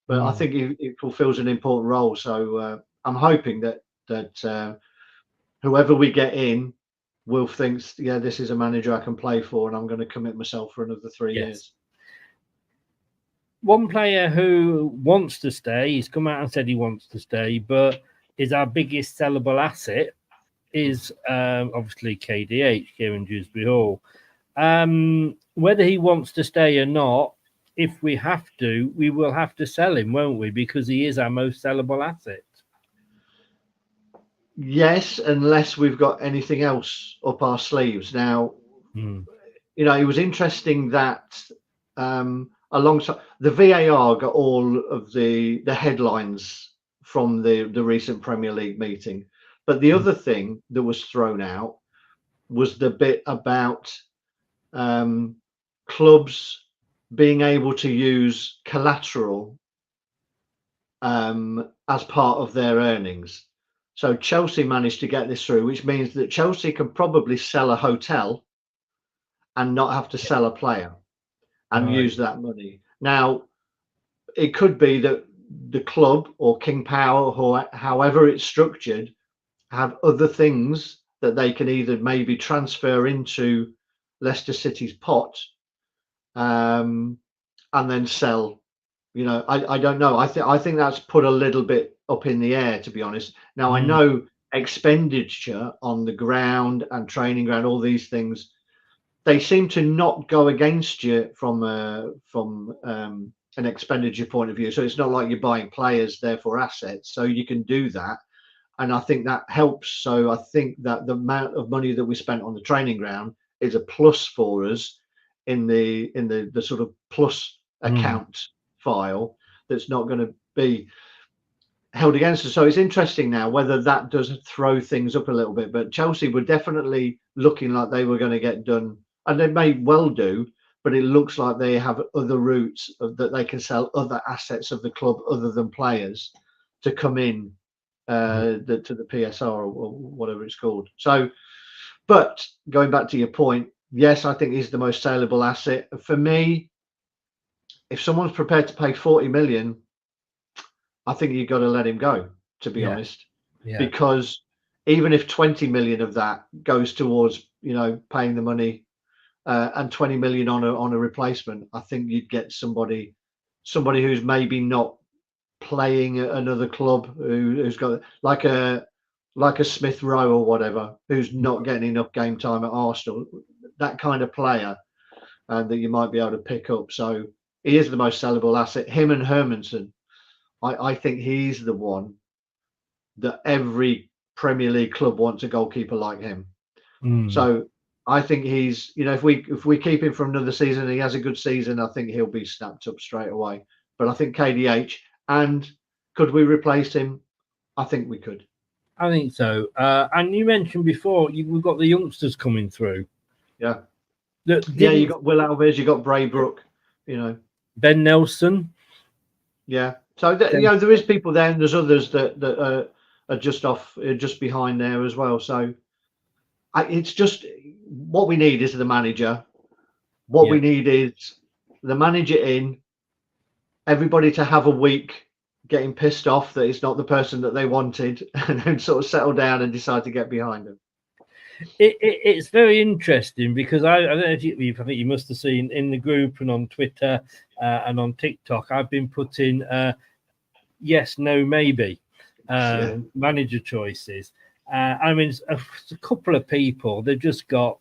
But I think it fulfills an important role. So I'm hoping that whoever we get in, Wilf thinks, this is a manager I can play for, and I'm going to commit myself for another 3 years. One player who wants to stay, he's come out and said he wants to stay, but is our biggest sellable asset, is obviously KDH, Kieran Dewsbury Hall. Whether he wants to stay or not, if we have to, we will have to sell him, won't we? Because he is our most sellable asset. Yes, unless we've got anything else up our sleeves. Now, it was interesting that alongside the VAR got all of the headlines from the recent Premier League meeting. But the other thing that was thrown out was the bit about clubs being able to use collateral as part of their earnings. So Chelsea managed to get this through, which means that Chelsea can probably sell a hotel and not have to sell a player and use that money. Now, it could be that the club or King Power, or however it's structured, have other things that they can either maybe transfer into Leicester City's pot and then sell. I don't know. I think that's put a little bit up in the air, to be honest. Now, I know expenditure on the ground and training ground, all these things, they seem to not go against you from an expenditure point of view. So it's not like you're buying players, therefore assets. So you can do that. And I think that helps. So I think that the amount of money that we spent on the training ground is a plus for us in the sort of plus account file that's not going to be held against us. So it's interesting now whether that does throw things up a little bit. But Chelsea were definitely looking like they were going to get done, and they may well do, but it looks like they have other routes that they can sell other assets of the club other than players to come in to the PSR or whatever it's called. So, but going back to your point, yes, I think he's the most saleable asset. For me, if someone's prepared to pay 40 million, I think you've got to let him go, to be honest, because even if 20 million of that goes towards, paying the money and 20 million on a replacement, I think you'd get somebody who's maybe not playing at another club, who's got like a Smith Rowe or whatever, who's not getting enough game time at Arsenal, that kind of player that you might be able to pick up. So he is the most sellable asset. Him and Hermansen, I think he's the one that every Premier League club wants a goalkeeper like him. So I think he's, if we keep him for another season and he has a good season, I think he'll be snapped up straight away. But I think KDH, and could we replace him? I think we could. I think so. And you mentioned before, we've got the youngsters coming through. Yeah. You got Will Alves, you got Braybrook, Ben Nelson. Yeah. So there is people there, and there's others that are just behind there as well. So it's just what we need is the manager. What we need is the manager in, everybody to have a week getting pissed off that it's not the person that they wanted, and then sort of settle down and decide to get behind them. It's very interesting because I don't know if I think you must have seen in the group and on Twitter and on TikTok, I've been putting yes, no, maybe manager choices. I mean, a couple of people, they've just got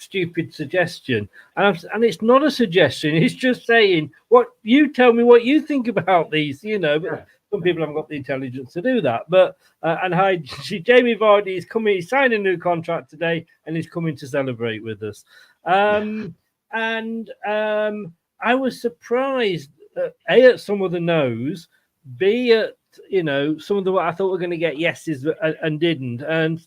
stupid suggestion, and it's not a suggestion. It's just saying what you tell me what you think about these. But some people haven't got the intelligence to do that. But and hi, Jamie Vardy is coming. He's signed a new contract today, and he's coming to celebrate with us. I was surprised A, at some of the no's, B, at some of the what I thought were going to get yeses and didn't, and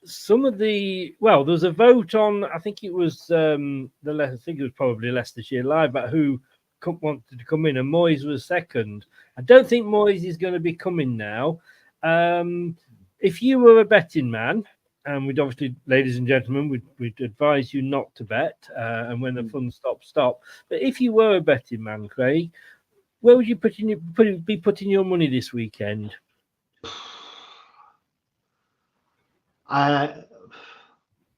some of there was a vote on, I think it was probably Leicestershire Live, about who wanted to come in, and Moyes was second. I don't think Moyes is going to be coming now. If you were a betting man, and we'd obviously, ladies and gentlemen, we'd advise you not to bet, and when the fun stops, stop. But if you were a betting man, Craig, where would you be putting your money this weekend?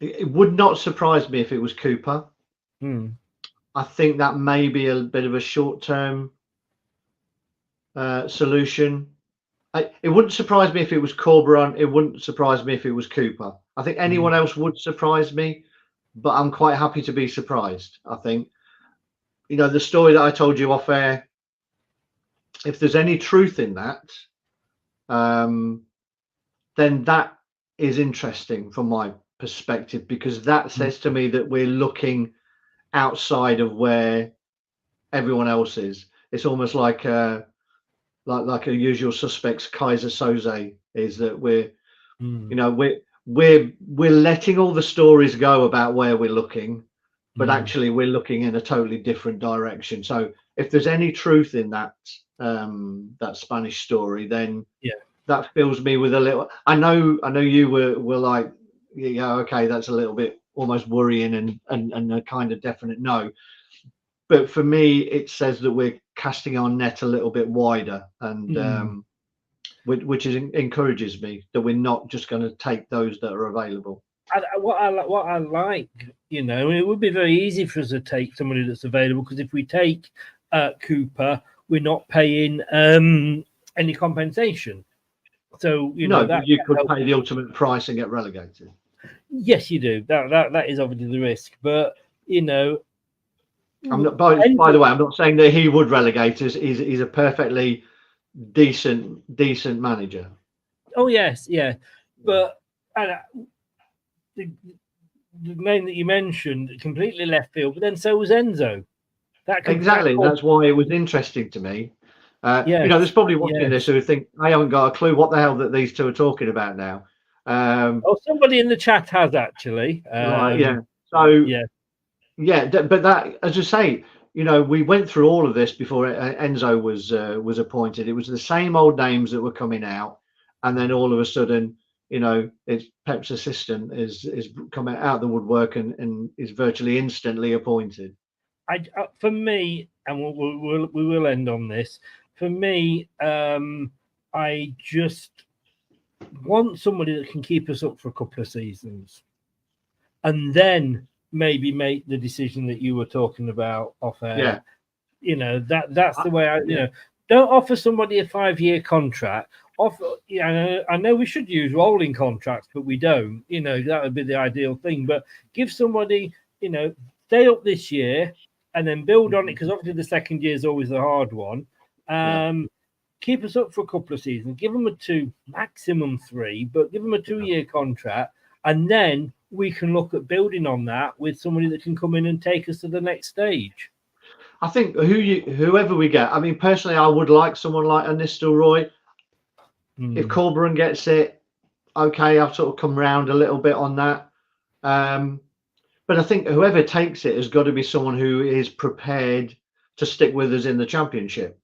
It would not surprise me if it was Cooper. I think that may be a bit of a short-term solution. It wouldn't surprise me if it was Corberan. It wouldn't surprise me if it was Cooper. I think anyone else would surprise me, but I'm quite happy to be surprised. I think, the story that I told you off air, if there's any truth in that, then that is interesting from my perspective, because that says to me that we're looking outside of where everyone else is. It's almost like a usual suspects Kaiser Soze is, that we're letting all the stories go about where we're looking, but actually we're looking in a totally different direction. So if there's any truth in that that Spanish story, then that fills me with a little. I know you were like, okay, that's a little bit almost worrying and a kind of definite no. But for me, it says that we're casting our net a little bit wider, and which encourages me that we're not just going to take those that are available. What I like, it would be very easy for us to take somebody that's available, because if we take Cooper, we're not paying any compensation. So you could pay the ultimate price and get relegated. Yes, you do. That is obviously the risk, but I'm not. By the way, I'm not saying that he would relegate us. He's a perfectly decent manager. Oh yes, yeah, but the name that you mentioned completely left field. But then so was Enzo. Exactly. That's why it was interesting to me. There's probably watching this who think I haven't got a clue what the hell that these two are talking about now. Somebody in the chat has actually. But that, as I say, we went through all of this before Enzo was appointed. It was the same old names that were coming out, and then all of a sudden, it's Pep's assistant is coming out the woodwork and is virtually instantly appointed. For me, and we will end on this. For me, I just want somebody that can keep us up for a couple of seasons, and then maybe make the decision that you were talking about off air. That's the way don't offer somebody a 5-year contract. I know we should use rolling contracts, but we don't. That would be the ideal thing. But give somebody, stay up this year and then build on it, because obviously the second year is always the hard one. Keep us up for a couple of seasons. Give them a 2, maximum 3, but give them a 2-year contract, and then we can look at building on that with somebody that can come in and take us to the next stage. I think whoever we get. I mean, personally, I would like someone like a Nistelrooy. If Corberan gets it, okay, I've sort of come round a little bit on that. But I think whoever takes it has got to be someone who is prepared to stick with us in the Championship,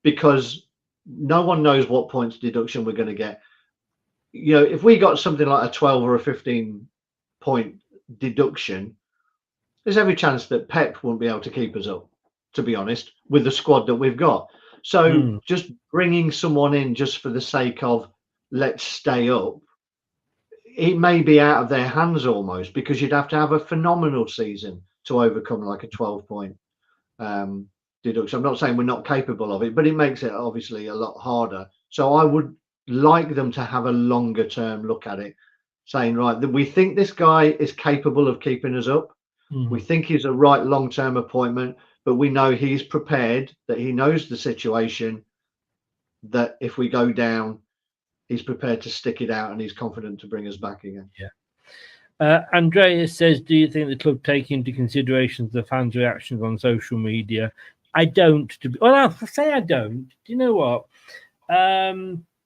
because no one knows what points deduction we're going to get. If we got something like a 12 or a 15 point deduction, there's every chance that Pep won't be able to keep us up, to be honest, with the squad that we've got. So just bringing someone in just for the sake of let's stay up, it may be out of their hands almost, because you'd have to have a phenomenal season to overcome like a 12-point deduction. I'm not saying we're not capable of it, but it makes it obviously a lot harder. So I would like them to have a longer term look at it, saying, right, that we think this guy is capable of keeping us up. We think he's a right long-term appointment, but we know he's prepared, that he knows the situation, that if we go down, he's prepared to stick it out and he's confident to bring us back again. Yeah. Andreas says, do you think the club take into consideration the fans' reactions on social media? I don't. Well, I'll say I don't. Do you know what?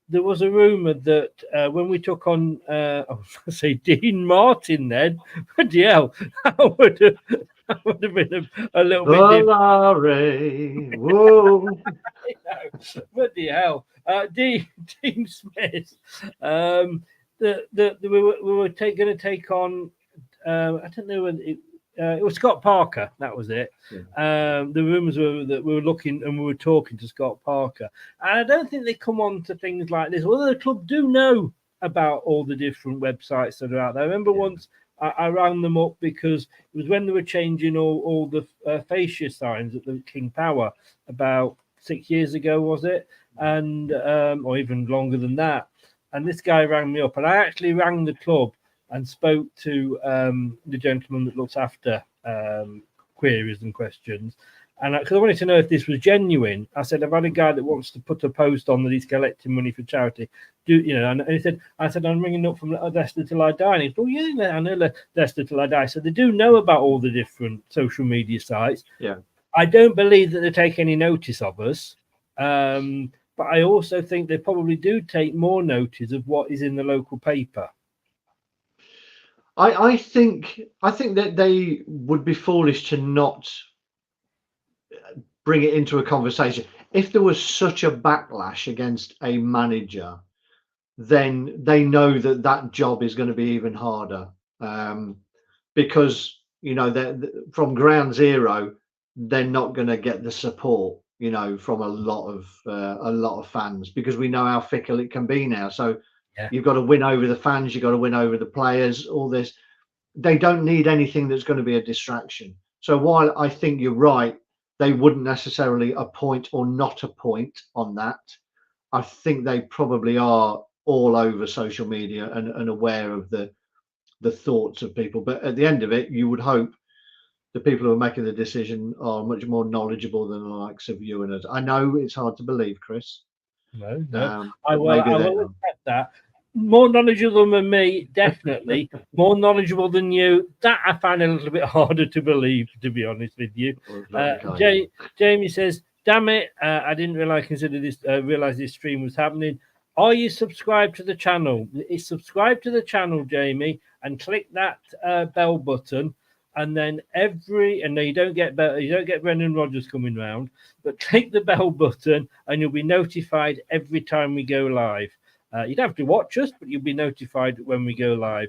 There was a rumour that when we took on, I was going to say Dean Martin then, but yeah, that would have been a little bit different. Whoa. What the hell? Dean Smith. We were going to take on, I don't know when it was Scott Parker. That was it. Yeah. The rumours were that we were looking and we were talking to Scott Parker, and I don't think they come on to things like this. Although the club do know about all the different websites that are out there. I remember once I rang them up because it was when they were changing all the fascia signs at the King Power about 6 years ago, was it? And or even longer than that. And this guy rang me up, and I actually rang the club and spoke to the gentleman that looks after queries and questions. And because I wanted to know if this was genuine, I said, I've had a guy that wants to put a post on that he's collecting money for charity. And he said, I said, I'm ringing up from Leicester Till I Die. And he said, oh, yeah, I know Leicester Till I Die. So they do know about all the different social media sites. Yeah. I don't believe that they take any notice of us. But I also think they probably do take more notice of what is in the local paper. I think that they would be foolish to not bring it into a conversation. If there was such a backlash against a manager, then they know that job is going to be even harder, because from ground zero, they're not going to get the support from a lot of fans, because we know how fickle it can be now. So you've got to win over the fans, you've got to win over the players, all this. They don't need anything that's going to be a distraction. So while I think you're right, they wouldn't necessarily appoint or not appoint on that, I think they probably are all over social media and aware of the thoughts of people. But at the end of it, you would hope the people who are making the decision are much more knowledgeable than the likes of you and us. I know it's hard to believe, Chris. No. I will accept that. More knowledgeable than me, definitely. More knowledgeable than you. That I find a little bit harder to believe, to be honest with you. Jamie says, "Damn it! I didn't realize this stream was happening. Are you subscribed to the channel? Subscribe to the channel, Jamie, and click that bell button." And then you don't get Brendan Rodgers coming round, but click the bell button and you'll be notified every time we go live. You don't have to watch us, but you'll be notified when we go live.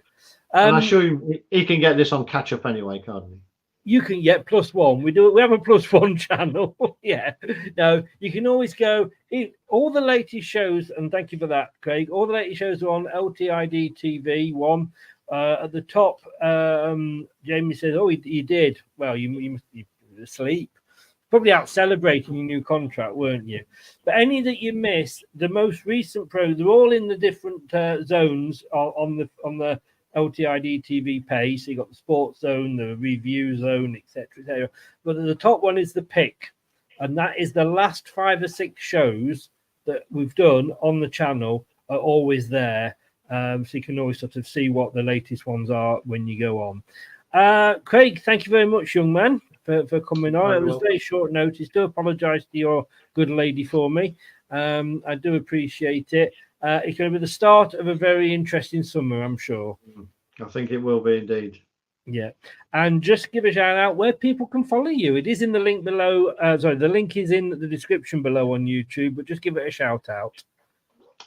And I'm sure he can get this on catch up anyway, can't he? You can get +1. We have a +1 channel. Yeah. No, you can always go. All the latest shows, and thank you for that, Craig. All the latest shows are on LTID TV 1. At the top, Jamie says, "Oh, he did." Well, you must be asleep. Probably out celebrating your new contract, weren't you? But any that you miss, the most recent they're all in the different zones on the LTID TV page. So you got the sports zone, the review zone, etc., etc. But the top one is the pick, and that is the last 5 or 6 shows that we've done on the channel are always there. So you can always sort of see what the latest ones are when you go on. Craig, thank you very much, young man, for coming on. It was very short notice. Do apologise to your good lady for me. I do appreciate it. It's going to be the start of a very interesting summer, I'm sure. I think it will be indeed. Yeah. And just give a shout out where people can follow you. It is in the link below. The link is in the description below on YouTube, but just give it a shout out.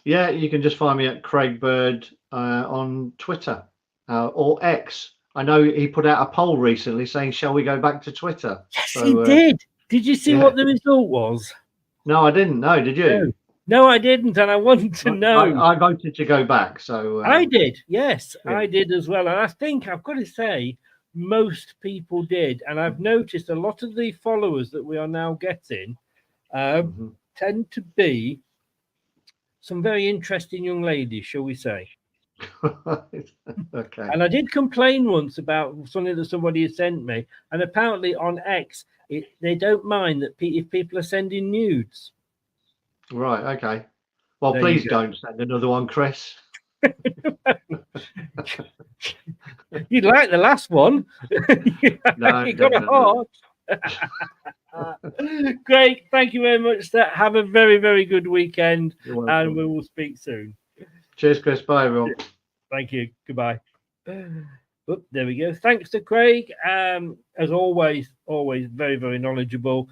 Yeah, you can just find me at Craig Bird on Twitter or X. I know he put out a poll recently saying, shall we go back to Twitter? Yes, he did. Did you see what the result was? No, I didn't. No, did you? No, I didn't. And I wanted to know. I voted to go back. So I did. Yes, yeah. I did as well. And I think I've got to say, most people did. And I've noticed a lot of the followers that we are now getting tend to be some very interesting young ladies, shall we say? Okay. And I did complain once about something that somebody had sent me, and apparently on X, they don't mind that if people are sending nudes. Right. Okay. Well, There please you go. don't send another one, Chris. You'd like the last one. No, You got a heart. Great. Thank you very much. Have a very, very good weekend, and we will speak soon. Cheers, Chris. Bye, everyone. Thank you. Goodbye. Oop, there we go. Thanks to Craig. As always, very, very knowledgeable.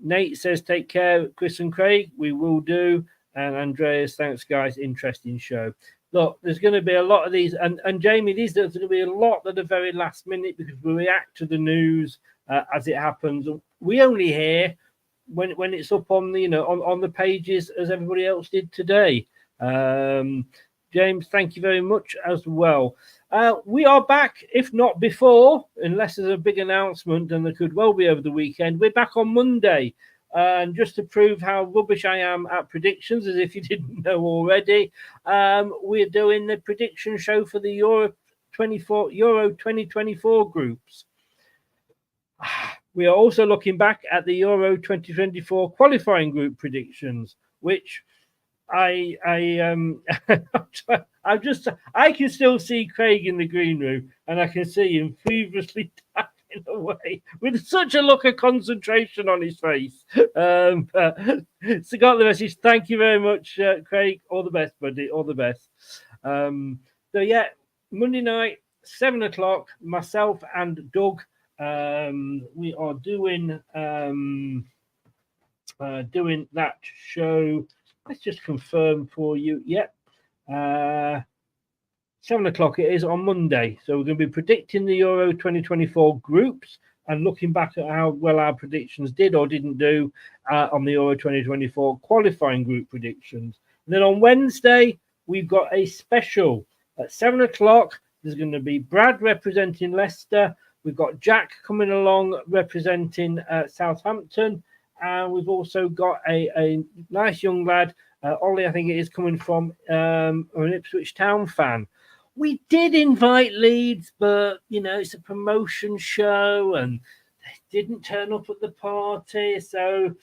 Nate says, take care, Chris and Craig. We will do. And Andreas, thanks, guys. Interesting show. Look, there's going to be a lot of these. And Jamie, there's going to be a lot that are very last minute because we react to the news as it happens. We only hear when it's up on the, on the pages as everybody else did today. James, thank you very much as well. We are back, if not before, unless there's a big announcement, and there could well be over the weekend. We're back on Monday. And just to prove how rubbish I am at predictions, as if you didn't know already, we're doing the prediction show for the Euro 2024 groups. We are also looking back at the Euro 2024 qualifying group predictions, which I can still see Craig in the green room, and I can see him feverishly typing away with such a look of concentration on his face. So got the message. Thank you very much, Craig. All the best, buddy. All the best. So yeah, Monday night, 7:00. Myself and Doug. We are doing that show. Let's just confirm for you. Yep. 7:00 it is on Monday. So we're going to be predicting the Euro 2024 groups and looking back at how well our predictions did or didn't do on the Euro 2024 qualifying group predictions. And then on Wednesday, we've got a special at 7:00. There's going to be Brad representing Leicester. We've got Jack coming along representing Southampton. And we've also got a nice young lad, Ollie, I think it is, coming from an Ipswich Town fan. We did invite Leeds, but, it's a promotion show and they didn't turn up at the party. So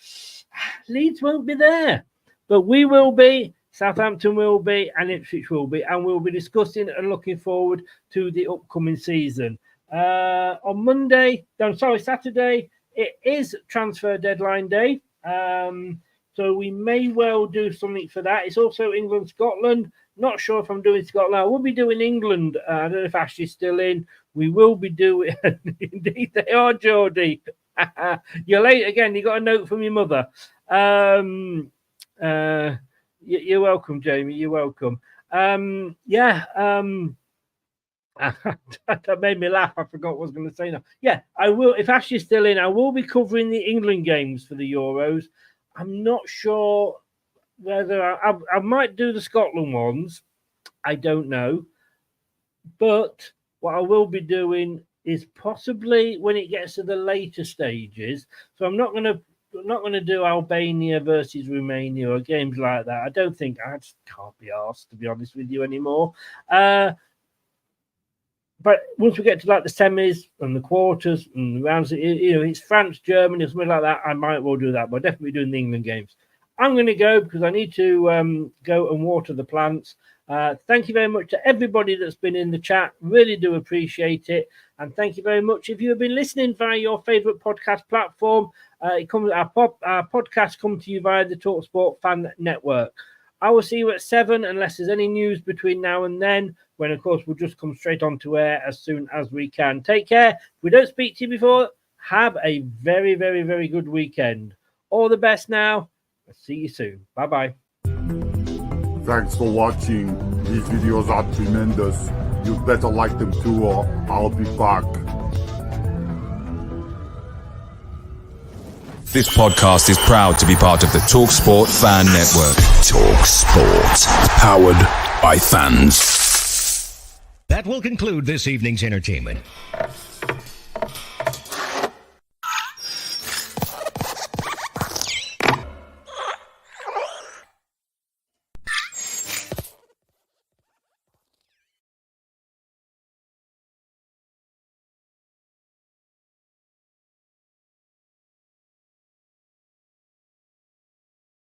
Leeds won't be there, but we will be. Southampton will be and Ipswich will be. And we'll be discussing and looking forward to the upcoming season. On Saturday, it is transfer deadline day. So we may well do something for that. It's also England-Scotland. Not sure if I'm doing Scotland. I will be doing England. I don't know if Ashley's still in. We will be doing... Indeed, they are, Geordie. You're late again. You got a note from your mother. You're welcome, Jamie. You're welcome. That made me laugh. I forgot what I was going to say now. Yeah, I will. If Ashley's still in, I will be covering the England games for the Euros. I'm not sure whether I might do the Scotland ones. I don't know. But what I will be doing is possibly when it gets to the later stages. So I'm not going to do Albania versus Romania or games like that. I don't think. I just can't be asked, to be honest with you, anymore. But once we get to like the semis and the quarters and the rounds, it's France, Germany, or something like that, I might well do that. But definitely doing the England games. I'm going to go because I need to go and water the plants. Thank you very much to everybody that's been in the chat. Really do appreciate it. And thank you very much if you have been listening via your favourite podcast platform. Our podcasts come to you via the TalkSport Fan Network. I will see you at 7 unless there's any news between now and then, when, of course, we'll just come straight onto air as soon as we can. Take care. If we don't speak to you before, have a very, very, very good weekend. All the best now. I'll see you soon. Bye-bye. Thanks for watching. These videos are tremendous. You'd better like them too, or I'll be back. This podcast is proud to be part of the TalkSport Fan Network. TalkSport. Powered by fans. That will conclude this evening's entertainment.